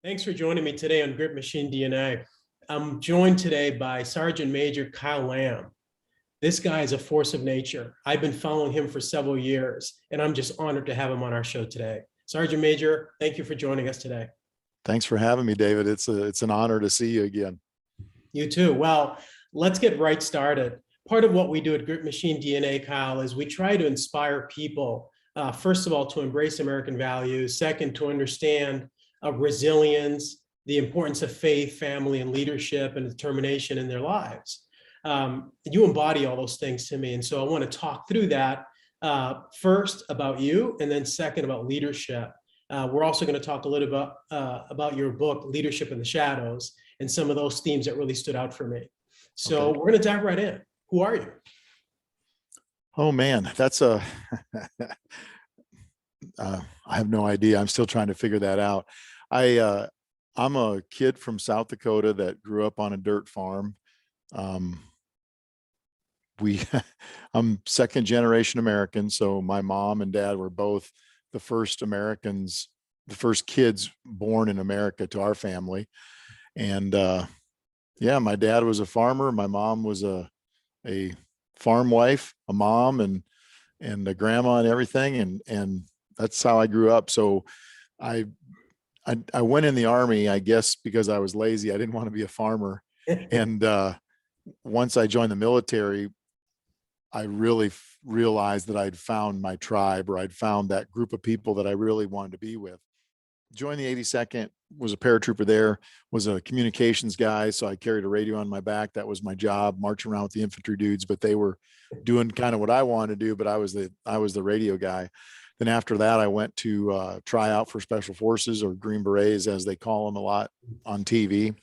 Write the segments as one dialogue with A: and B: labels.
A: Thanks for joining me today on Grit Machine DNA. I'm joined today by Sergeant Major Kyle Lamb. This guy is a force of nature. I've been following him for several years, and I'm just honored to have him on our show today. Sergeant Major, thank you for joining us today.
B: Thanks for having me, David. It's an honor to see you again.
A: You too. Well, let's get right started. Part of what we do at Grit Machine DNA, Kyle, is we try to inspire people, first of all, to embrace American values, second, to understand resilience, the importance of faith, family, and leadership and determination in their lives. You embody all those things to me. And so I want to talk through that first about you, and then second about leadership. We're also going to talk a little bit about your book, Leadership in the Shadows, and some of those themes that really stood out for me. So we're going to dive right in. Who are you?
B: Oh man, that's I have no idea. I'm still trying to figure that out. I'm a kid from South Dakota that grew up on a dirt farm. I'm second generation American. So my mom and dad were both the first Americans, the first kids born in America to our family. And yeah, my dad was a farmer. My mom was a farm wife, a mom, and a grandma and everything. And that's how I grew up. So I went in the Army, I guess, because I was lazy. I didn't want to be a farmer. And once I joined the military, I really realized that I'd found my tribe, or I'd found that group of people that I really wanted to be with. Joined the 82nd, was a paratrooper there, was a communications guy. So I carried a radio on my back. That was my job, marching around with the infantry dudes, but they were doing kind of what I wanted to do, but I was the radio guy. Then after that, I went to try out for Special Forces, or Green Berets, as they call them a lot on TV.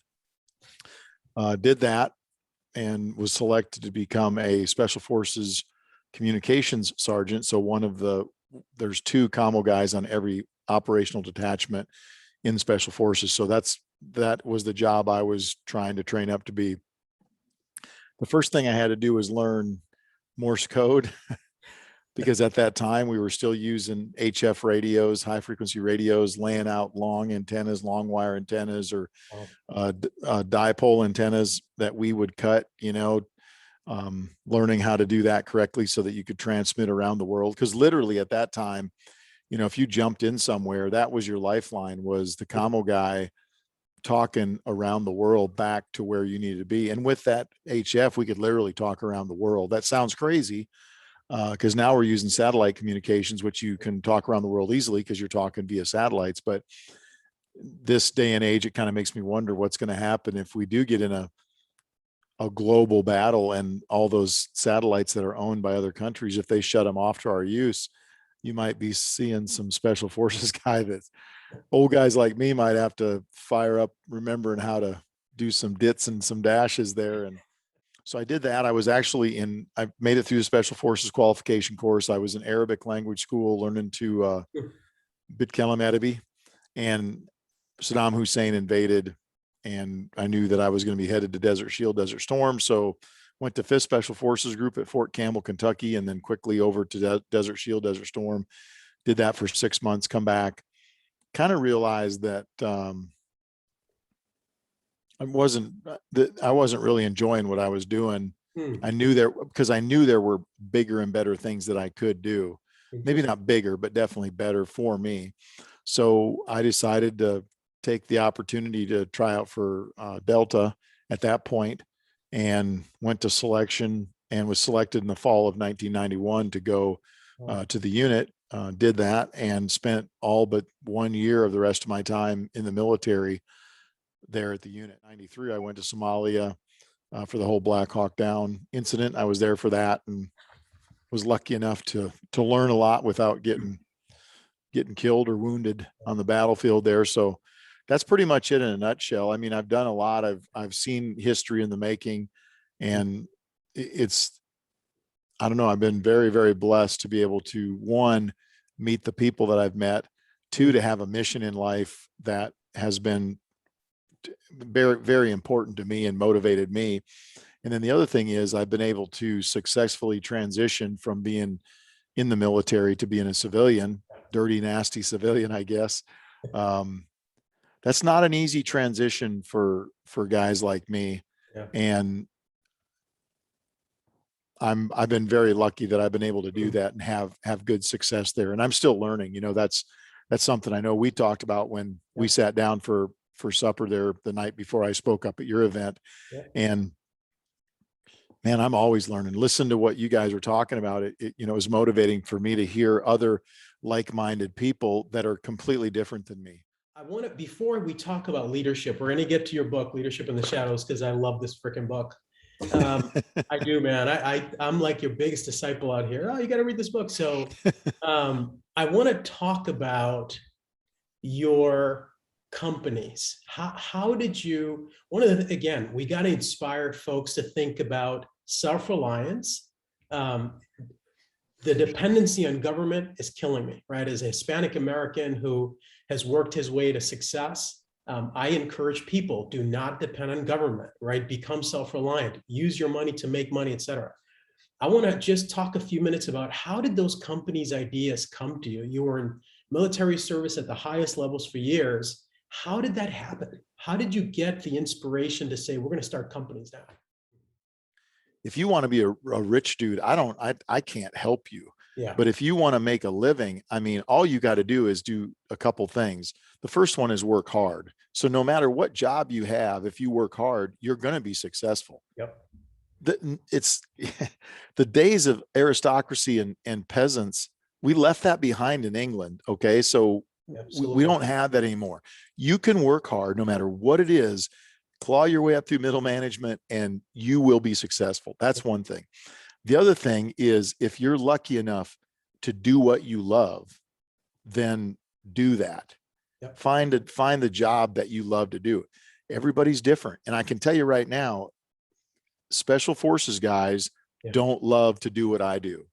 B: Did that and was selected to become a Special Forces communications sergeant. So there's two commo guys on every operational detachment in Special Forces. So that was the job I was trying to train up to be. The first thing I had to do was learn Morse code because at that time we were still using HF radios, high frequency radios, laying out long antennas, long wire antennas, or dipole antennas that we would cut, learning how to do that correctly so that you could transmit around the world. Because literally at that time, if you jumped in somewhere, that was your lifeline, was the commo guy talking around the world back to where you needed to be. And with that HF, we could literally talk around the world. That sounds crazy because now we're using satellite communications, which you can talk around the world easily because you're talking via satellites. But this day and age, it kind of makes me wonder what's going to happen if we do get in a global battle and all those satellites that are owned by other countries, if they shut them off to our use. You might be seeing some Special Forces guy that's old guys like me might have to fire up, remembering how to do some dits and some dashes there. And so I did that. I made it through the Special Forces qualification course. I was in Arabic language school learning to Bitkelem Edebi, and Saddam Hussein invaded, and I knew that I was going to be headed to Desert Shield, Desert Storm. So went to 5th Special Forces Group at Fort Campbell, Kentucky, and then quickly over to Desert Shield, Desert Storm. Did that for 6 months, come back, kind of realized that I wasn't really enjoying what I was doing. I knew there were bigger and better things that I could do. Maybe not bigger, but definitely better for me. So I decided to take the opportunity to try out for Delta at that point, and went to selection and was selected in the fall of 1991 to go to the unit. Did that and spent all but 1 year of the rest of my time in the military there at the unit. 93, I went to Somalia for the whole Black Hawk Down incident. I was there for that and was lucky enough to learn a lot without getting killed or wounded on the battlefield there. So that's pretty much it in a nutshell. I mean, I've done a lot. I've seen history in the making, and I don't know, I've been very, very blessed to be able to, one, meet the people that I've met, two, to have a mission in life that has been very, very important to me and motivated me. And then the other thing is I've been able to successfully transition from being in the military to being a civilian, dirty, nasty civilian, I guess. that's not an easy transition for guys like me.
A: Yeah.
B: And I've been very lucky that I've been able to do
A: Mhm.
B: that and have good success there. And I'm still learning. That's something I know we talked about when
A: Yeah.
B: we sat down for supper there the night before I spoke up at your event.
A: Yeah.
B: And man, I'm always learning. Listen to what you guys are talking about. It is motivating for me to hear other like-minded people that are completely different than me.
A: I want to, before we talk about leadership, we're going to get to your book, Leadership in the Shadows, because I love this freaking book. I do, man. I'm like your biggest disciple out here. Oh, you got to read this book. So I want to talk about your companies. How did you, again, we got to inspire folks to think about self-reliance. The dependency on government is killing me, right? As a Hispanic American who has worked his way to success, I encourage people, do not depend on government, right? Become self-reliant, use your money to make money, et cetera. I want to just talk a few minutes about how did those companies' ideas come to you? You were in military service at the highest levels for years. How did that happen? How did you get the inspiration to say, we're going to start companies now?
B: If you want to be a rich dude, I can't help you.
A: Yeah.
B: But if you want to make a living, I mean, all you got to do is do a couple things. The first one is work hard. So no matter what job you have, if you work hard, you're going to be successful.
A: Yep.
B: It's the days of aristocracy and peasants. We left that behind in England. Okay. So we don't have that anymore. You can work hard no matter what it is, claw your way up through middle management, and you will be successful. That's one thing. The other thing is, if you're lucky enough to do what you love, then do that.
A: Yep.
B: Find the job that you love to do. Everybody's different. And I can tell you right now, special forces guys don't love to do what I do.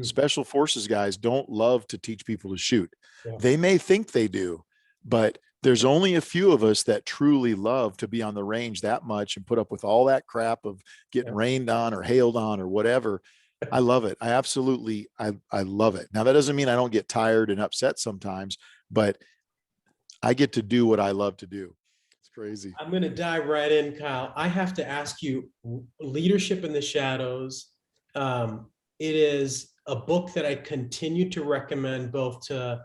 B: Special forces guys don't love to teach people to shoot. They may think they do, but there's only a few of us that truly love to be on the range that much and put up with all that crap of getting rained on or hailed on or whatever. I love it. I love it. Now, that doesn't mean I don't get tired and upset sometimes, but I get to do what I love to do. It's crazy.
A: I'm going to dive right in, Kyle. I have to ask you, Leadership in the Shadows. It is a book that I continue to recommend both to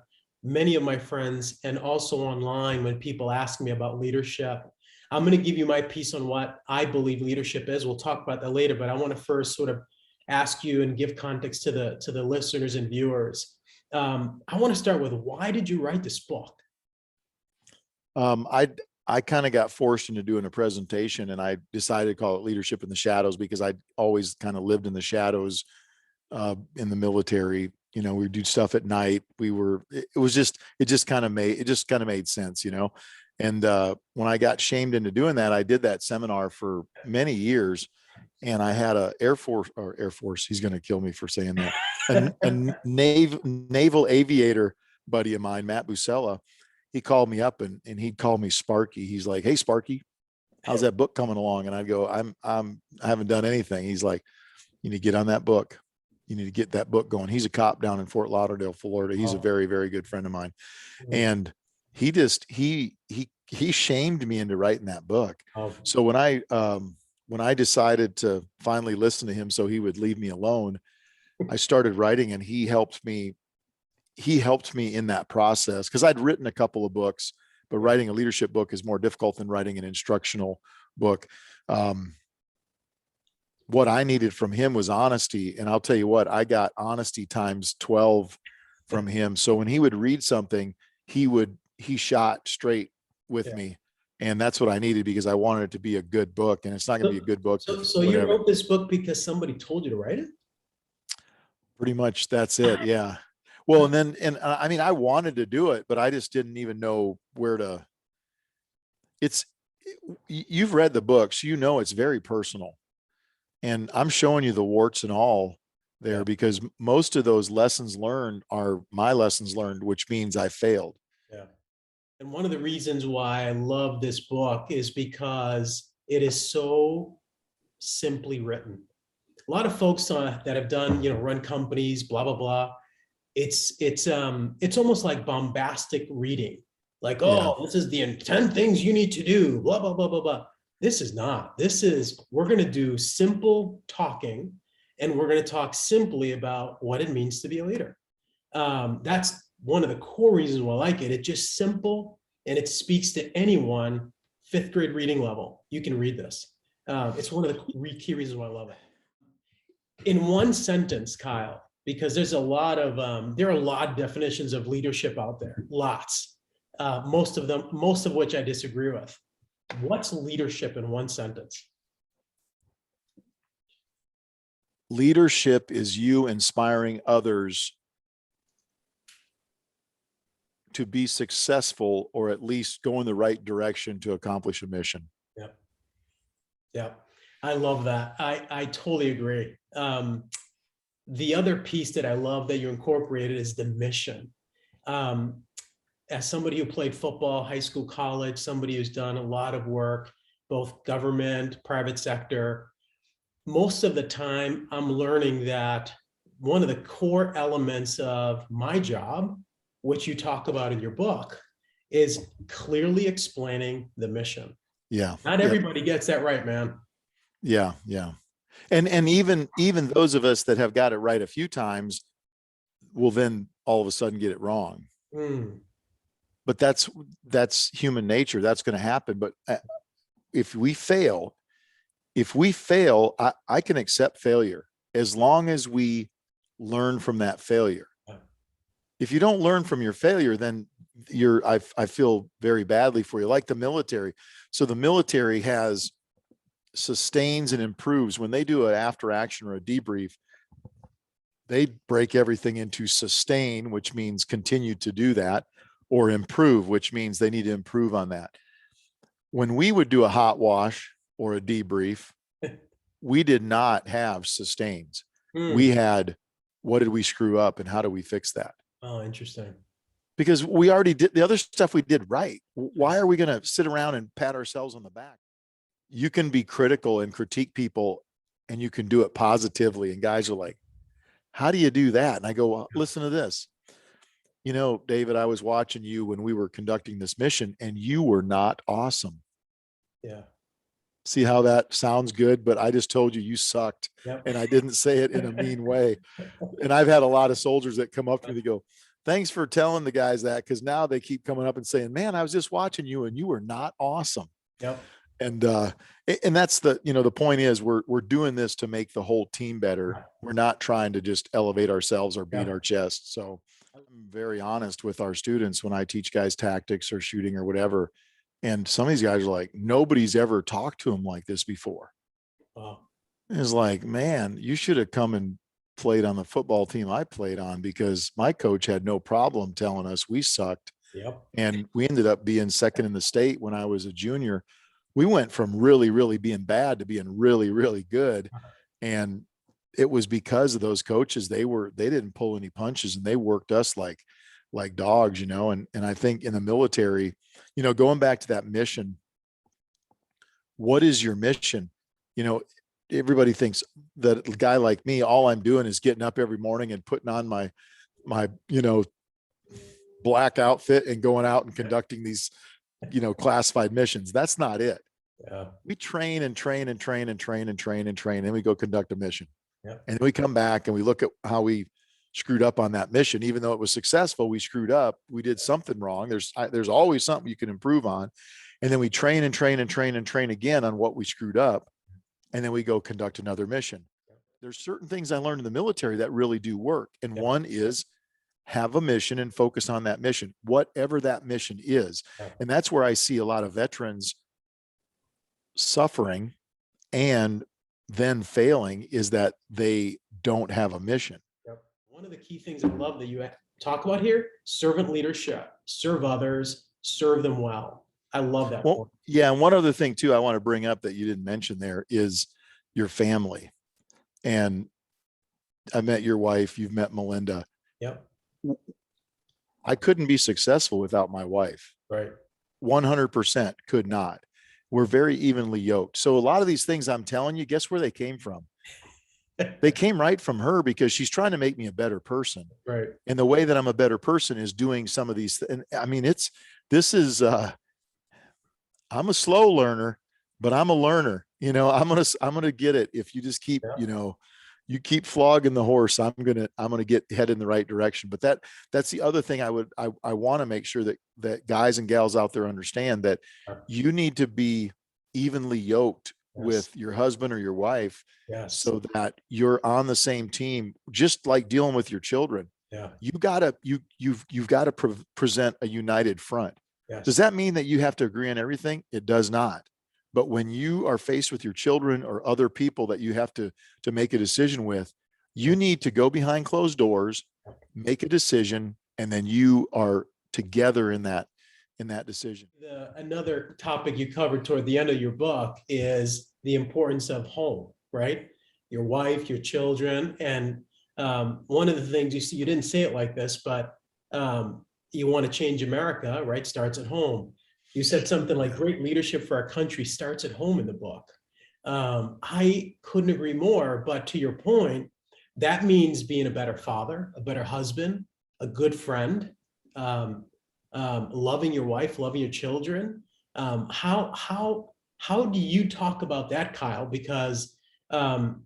A: many of my friends and also online when people ask me about leadership. I'm going to give you my piece on what I believe leadership is. We'll talk about that later, but I want to first sort of ask you and give context to the listeners and viewers. I want to start with, why did you write this book?
B: I kind of got forced into doing a presentation, and I decided to call it Leadership in the Shadows because I'd always kind of lived in the shadows in the military. We would do stuff at night. It just kind of made sense, And when I got shamed into doing that, I did that seminar for many years, and I had a Air Force. He's going to kill me for saying that. A naval aviator buddy of mine, Matt Busella, he called me up and he'd call me Sparky. He's like, "Hey, Sparky, how's that book coming along?" And I'd go, I haven't done anything. He's like, "You need to get on that book. You need to get that book going." He's a cop down in Fort Lauderdale, Florida. He's a very, very good friend of mine. And he shamed me into writing that book. So when I decided to finally listen to him so he would leave me alone, I started writing, and he helped me in that process, because I'd written a couple of books, but writing a leadership book is more difficult than writing an instructional book. What I needed from him was honesty. And I'll tell you what, I got honesty times 12 from him. So when he would read something, he shot straight with me. And that's what I needed, because I wanted it to be a good book, and it's not going to be a good book.
A: So you wrote this book because somebody told you to write it?
B: Pretty much that's it. Yeah. Well, and I mean, I wanted to do it, but I just didn't even know where to. You've read the books, it's very personal, and I'm showing you the warts and all there, because most of those lessons learned are my lessons learned, which means I failed.
A: Yeah. And one of the reasons why I love this book is because it is so simply written. A lot of folks that have done, run companies, blah, blah, blah. It's almost like bombastic reading. Like,
B: Yeah.
A: oh, this is the 10 things you need to do, blah, blah, blah, blah, blah. This is not. This is, we're going to do simple talking, and we're going to talk simply about what it means to be a leader. That's one of the core reasons why I like it. It's just simple, and it speaks to anyone, fifth grade reading level. You can read this. It's one of the key reasons why I love it. In one sentence, Kyle, because there's a lot of there are a lot of definitions of leadership out there, lots. Most of which I disagree with. What's leadership in one sentence?
B: Leadership is you inspiring others to be successful, or at least go in the right direction to accomplish a mission.
A: Yep. Yep. I love that. I totally agree. The other piece that I love that you incorporated is the mission. As somebody who played football, high school, college, somebody who's done a lot of work, both government, private sector, most of the time I'm learning that one of the core elements of my job, which you talk about in your book, is clearly explaining the mission.
B: Yeah.
A: Not everybody gets that right, man.
B: Yeah. Yeah. And even those of us that have got it right a few times will then all of a sudden get it wrong.
A: Mm.
B: But that's human nature. That's going to happen. But if we fail, I can accept failure as long as we learn from that failure. If you don't learn from your failure, then I feel very badly for you, like the military. So the military sustains and improves. When they do an after action or a debrief, they break everything into sustain, which means continue to do that, or improve, which means they need to improve on that. When we would do a hot wash or a debrief, we did not have sustains. We had, what did we screw up and how do we fix that?
A: Oh, interesting.
B: Because we already did the other stuff we did right. Why are we going to sit around and pat ourselves on the back? You can be critical and critique people, and you can do it positively. And guys are like, how do you do that? And I go, well, listen to this. You know, David, I was watching you when we were conducting this mission, and you were not awesome.
A: Yeah.
B: See how that sounds good, but I just told you you sucked.
A: Yep.
B: And I didn't say it in a mean way. And I've had a lot of soldiers that come up to me, they go, thanks for telling the guys that, because now they keep coming up and saying, man, I was just watching you and you were not awesome.
A: Yep.
B: And that's the point is we're doing this to make the whole team better. We're not trying to just elevate ourselves or beat our chest. So I'm very honest with our students when I teach guys tactics or shooting or whatever. And some of these guys are like, nobody's ever talked to them like this before.
A: Wow.
B: It's like, man, you should have come and played on the football team I played on, because my coach had no problem telling us we sucked.
A: Yep.
B: And we ended up being second in the state when I was a junior. We went from really, really being bad to being really, really good. And it was because of those coaches. They didn't pull any punches, and they worked us like dogs, and I think in the military, going back to that mission, what is your mission? Everybody thinks that a guy like me, all I'm doing is getting up every morning and putting on my black outfit and going out and conducting these, classified missions. That's not it.
A: Yeah.
B: We train and train and train and train and train and train, and we go conduct a mission.
A: Yeah.
B: And then we come back and we look at how we screwed up on that mission. Even though it was successful, we screwed up. We did something wrong. There's always something you can improve on. And then we train and train and train and train again on what we screwed up. And then we go conduct another mission. There's certain things I learned in the military that really do work. And one is have a mission and focus on that mission, whatever that mission is. And that's where I see a lot of veterans suffering and then failing, is that they don't have a mission.
A: Yep. One of the key things I love that you talk about here, servant leadership, serve others, serve them well. I love that.
B: Well, yeah. And one other thing too, I want to bring up that you didn't mention there is your family. And I met your wife, you've met Melinda.
A: Yep.
B: I couldn't be successful without my wife.
A: Right.
B: 100% could not. We're very evenly yoked. So a lot of these things I'm telling you, guess where they came from? They came right from her because she's trying to make me a better person.
A: Right.
B: And the way that I'm a better person is doing some of these. And I mean, this is, I'm a slow learner, but I'm a learner. I'm going to get it. If you just keep,
A: Yeah.
B: you keep flogging the horse, I'm going to get head in the right direction. But that's the other thing I want to make sure that guys and gals out there understand that you need to be evenly yoked
A: Yes.
B: with your husband or your wife
A: Yes.
B: so that you're on the same team, just like dealing with your children.
A: Yeah.
B: You've got to present a united front. Does
A: Yes.
B: that mean that you have to agree on everything? It does not. But when you are faced with your children or other people that you have to make a decision with, you need to go behind closed doors, make a decision, and then you are together in that decision.
A: Another topic you covered toward the end of your book is the importance of home, right? Your wife, your children, and one of the things you see, you didn't say it like this, but you want to change America, right? Starts at home. You said something like great leadership for our country starts at home in the book. I couldn't agree more, but to your point, that means being a better father, a better husband, a good friend, um, loving your wife, loving your children. How do you talk about that, Kyle? Because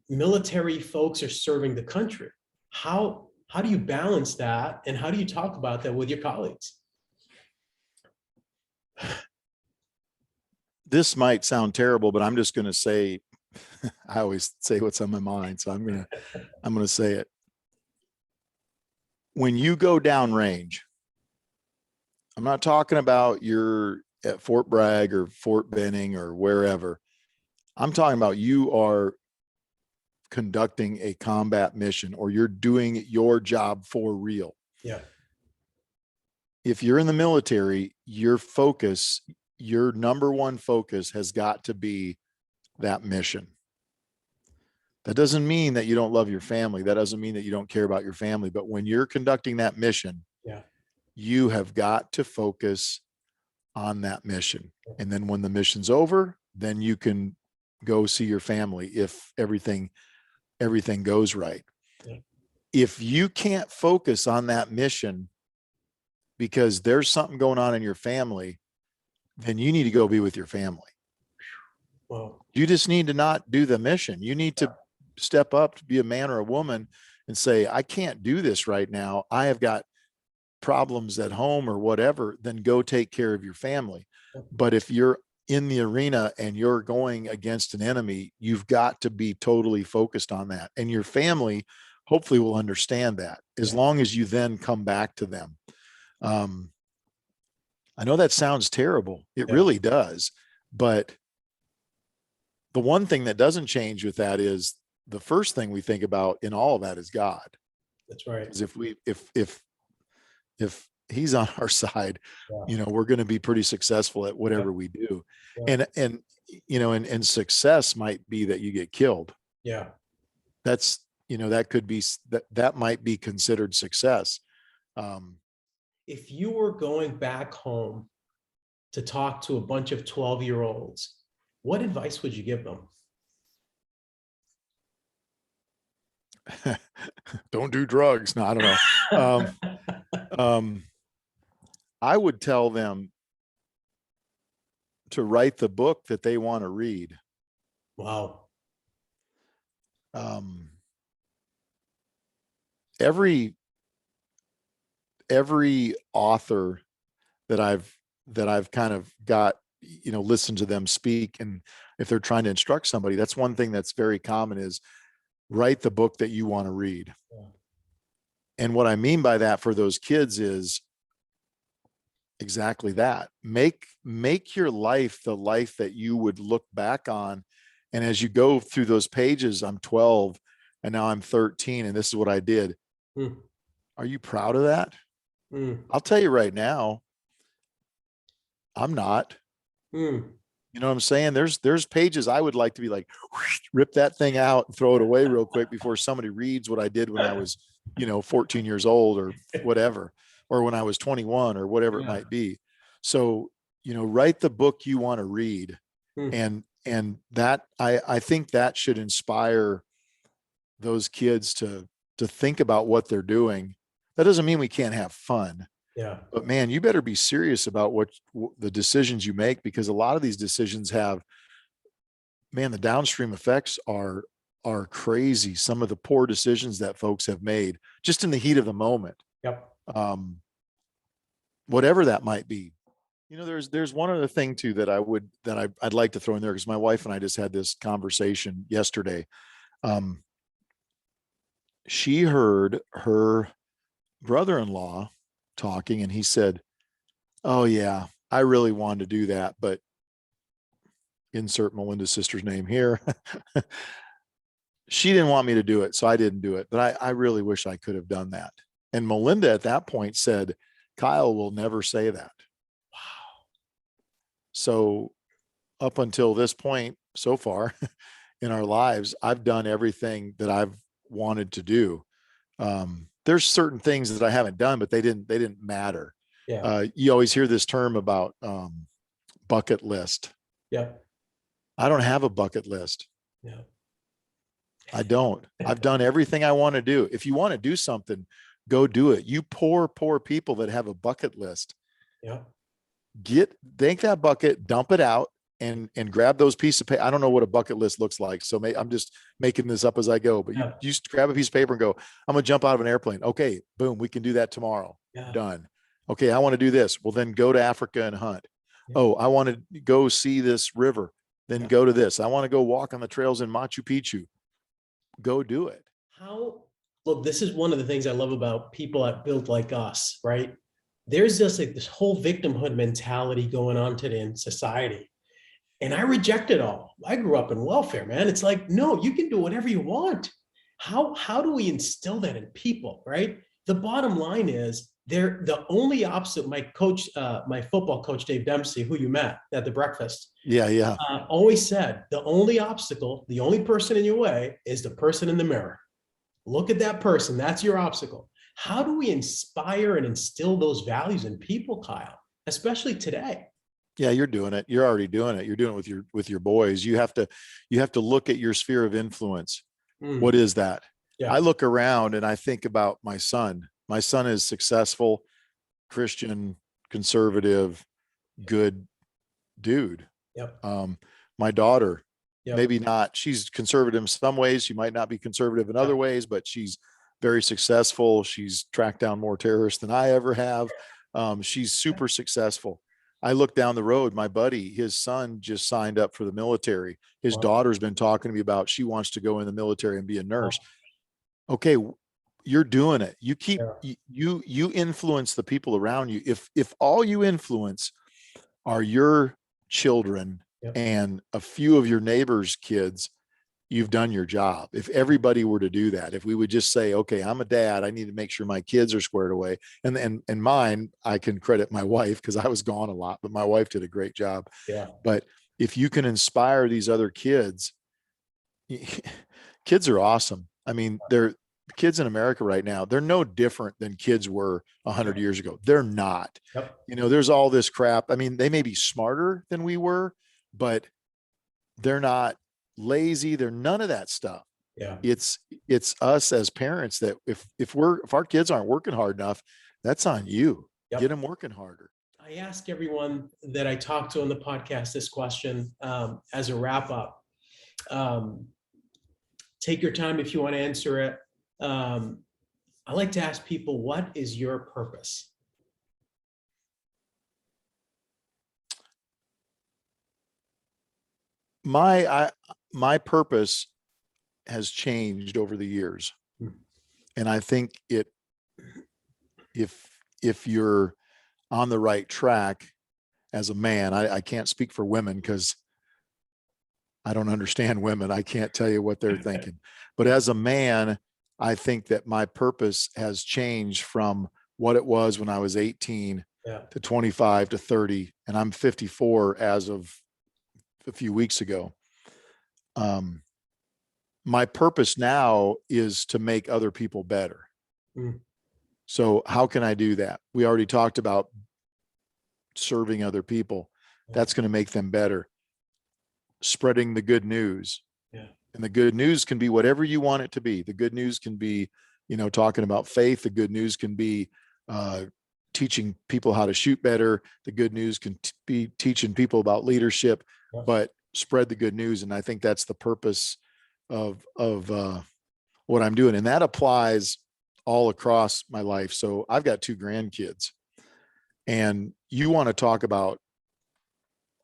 A: military folks are serving the country. How do you balance that, and how do you talk about that with your colleagues?
B: This might sound terrible, but I'm just going to say, I always say what's on my mind, so I'm going to say it. When you go downrange, I'm not talking about you're at Fort Bragg or Fort Benning or wherever. I'm talking about you are conducting a combat mission or you're doing your job for real.
A: Yeah.
B: If you're in the military, your number one focus has got to be that mission. That doesn't mean that you don't love your family. That doesn't mean that you don't care about your family. But when you're conducting that mission,
A: Yeah.
B: you have got to focus on that mission. And then when the mission's over, then you can go see your family if everything goes right.
A: Yeah.
B: If you can't focus on that mission because there's something going on in your family, then you need to go be with your family.
A: Well,
B: you just need to not do the mission. You need to step up to be a man or a woman and say, I can't do this right now. I have got problems at home or whatever, then go take care of your family. But if you're in the arena and you're going against an enemy, you've got to be totally focused on that. And your family hopefully will understand that as long as you then come back to them. I know that sounds terrible. It really does. But the one thing that doesn't change with that is the first thing we think about in all of that is God.
A: That's right.
B: Because if he's on our side, we're going to be pretty successful at whatever we do. And success might be that you get killed.
A: Yeah.
B: That's, that could be, that might be considered success.
A: If you were going back home to talk to a bunch of 12-year-olds, what advice would you give them?
B: Don't do drugs. No, I don't know. I would tell them to write the book that they want to read.
A: Wow.
B: Every author that I've kind of got, listened to them speak, and if they're trying to instruct somebody, that's one thing that's very common is write the book that you want to read. Yeah. And what I mean by that for those kids is exactly that. Make your life the life that you would look back on. And as you go through those pages, I'm 12 and now I'm 13 and this is what I did. Are you proud of that? I'll tell you right now, I'm not. You know what I'm saying? There's pages I would like to be like, rip that thing out and throw it away real quick before somebody reads what I did when I was, 14 years old or whatever, or when I was 21 or whatever it might be. So, write the book you want to read. And that, I think that should inspire those kids to think about what they're doing. That doesn't mean we can't have fun,
A: Yeah.
B: but man, you better be serious about what the decisions you make, because a lot of these decisions have, man, the downstream effects are crazy. Some of the poor decisions that folks have made just in the heat of the moment.
A: Yep.
B: Whatever that might be. You know, there's one other thing too that I'd like to throw in there, because my wife and I just had this conversation yesterday. She heard her brother-in-law talking, and he said, "Oh yeah, I really wanted to do that, but," insert Melinda's sister's name here, "she didn't want me to do it, so I didn't do it. But I really wish I could have done that." And Melinda at that point said, "Kyle will never say that."
A: Wow.
B: So up until this point so far in our lives, I've done everything that I've wanted to do. There's certain things that I haven't done, but they didn't matter.
A: Yeah.
B: You always hear this term about bucket list.
A: Yep.
B: I don't have a bucket list.
A: Yeah.
B: I don't. I've done everything I want to do. If you want to do something, go do it. You poor people that have a bucket list,
A: Yeah.
B: take that bucket, dump it out, and grab those pieces of paper. I don't know what a bucket list looks like, so I'm just making this up as I go. But you
A: Yeah.
B: just grab a piece of paper and go, "I'm gonna jump out of an airplane." Okay, boom, we can do that tomorrow.
A: Yeah.
B: Done. Okay, I want to do this. Well, then go to Africa and hunt.
A: Yeah.
B: Oh, I want to go see this river. Then
A: Yeah.
B: go to this. I want to go walk on the trails in Machu Picchu. Go do it.
A: Look, this is one of the things I love about people that build like us, right? There's just like this whole victimhood mentality going on today in society. And I reject it all. I grew up in welfare, man. It's like, no, you can do whatever you want. How do we instill that in people, right? The bottom line is they're the only obstacle. My coach, my football coach, Dave Dempsey, who you met at the breakfast,
B: Yeah.
A: always said the only obstacle, the only person in your way is the person in the mirror. Look at that person. That's your obstacle. How do we inspire and instill those values in people, Kyle, especially today?
B: Yeah, you're doing it. You're already doing it. You're doing it with your boys. You have to look at your sphere of influence. What is that?
A: Yeah.
B: I look around and I think about my son. My son is successful, Christian, conservative, good dude.
A: Yep.
B: My daughter,
A: Yep.
B: maybe not. She's conservative in some ways. She might not be conservative in other ways, but she's very successful. She's tracked down more terrorists than I ever have. She's super successful. I look down the road, my buddy, his son just signed up for the military. His
A: Wow.
B: daughter's been talking to me about she wants to go in the military and be a nurse.
A: Wow.
B: Okay, you're doing it. You keep
A: Yeah.
B: you influence the people around you. If all you influence are your children
A: Yep.
B: and a few of your neighbors' kids, you've done your job. If everybody were to do that, if we would just say, okay, I'm a dad, I need to make sure my kids are squared away. And mine, I can credit my wife because I was gone a lot, but my wife did a great job.
A: Yeah.
B: But if you can inspire these other kids, kids are awesome. I mean, they're kids in America right now. They're no different than kids were 100 years ago. They're not.
A: Yep.
B: You know, there's all this crap. I mean, they may be smarter than we were, but they're not lazy. They're none of that stuff.
A: Yeah.
B: It's us as parents that if our kids aren't working hard enough, that's on you.
A: Yep.
B: Get them working harder.
A: I ask everyone that I talk to on the podcast this question as a wrap up. Take your time if you want to answer it. I like to ask people, what is your purpose?
B: My purpose has changed over the years. And I think if you're on the right track as a man, I can't speak for women because I don't understand women. I can't tell you what they're thinking. But as a man, I think that my purpose has changed from what it was when I was 18 to 25 to 30, and I'm 54 as of a few weeks ago. My purpose now is to make other people better. So how can I do that? We already talked about serving other people. That's going to make them better. Spreading the good news. And the good news can be whatever you want it to be. The good news can be, talking about faith. The good news can be teaching people how to shoot better. The good news can be teaching people about leadership, but spread the good news. And I think that's the purpose of what I'm doing. And that applies all across my life. So I've got 2 grandkids, and you want to talk about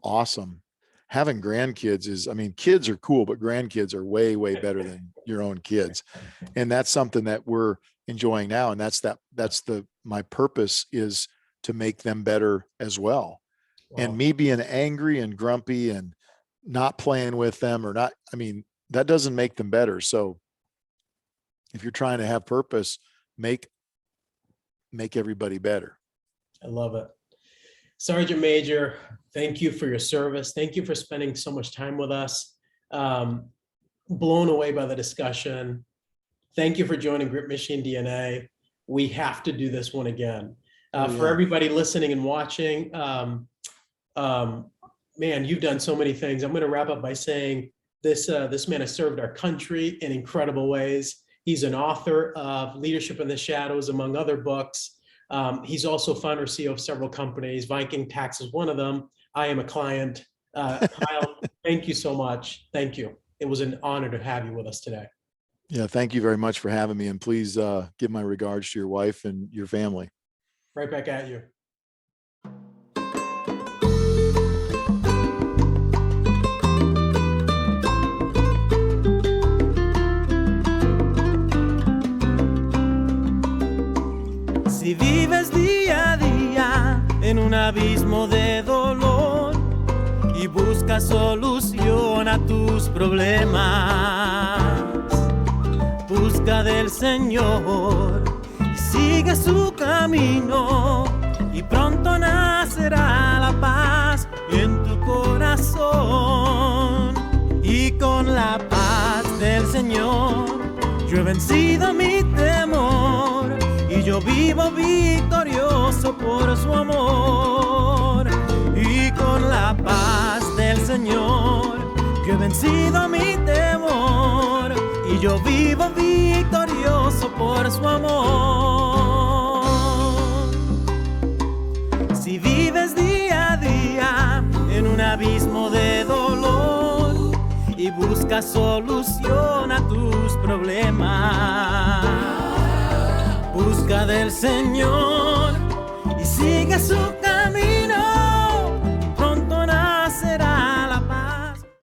B: awesome. Having grandkids is, kids are cool, but grandkids are way, way better than your own kids. And that's something that we're enjoying now. And my purpose is to make them better as well. Wow. And me being angry and grumpy and not playing with them that doesn't make them better. So if you're trying to have purpose, make everybody better.
A: I love it. Sergeant Major, thank you for your service. Thank you for spending so much time with us. Blown away by the discussion. Thank you for joining Grit Machine DNA. We have to do this one again. For everybody listening and watching, man, you've done so many things. I'm going to wrap up by saying this man has served our country in incredible ways. He's an author of Leadership in the Shadows, among other books. He's also founder CEO of several companies. Viking Tax is one of them. I am a client. Kyle, thank you so much. Thank you. It was an honor to have you with us today.
B: Yeah, thank you very much for having me. And please give my regards to your wife and your family.
A: Right back at you.
C: Si vives día a día en un abismo de dolor y buscas solución a tus problemas, busca del Señor y sigue su camino y pronto nacerá la paz en tu corazón. Y con la paz del Señor yo he vencido mi temor y yo vivo victorioso por su amor. Y con la paz del Señor yo he vencido mi temor y yo vivo victorioso por su amor. Si vives día a día en un abismo de dolor y buscas solución a tus problemas, busca del Señor y sigue su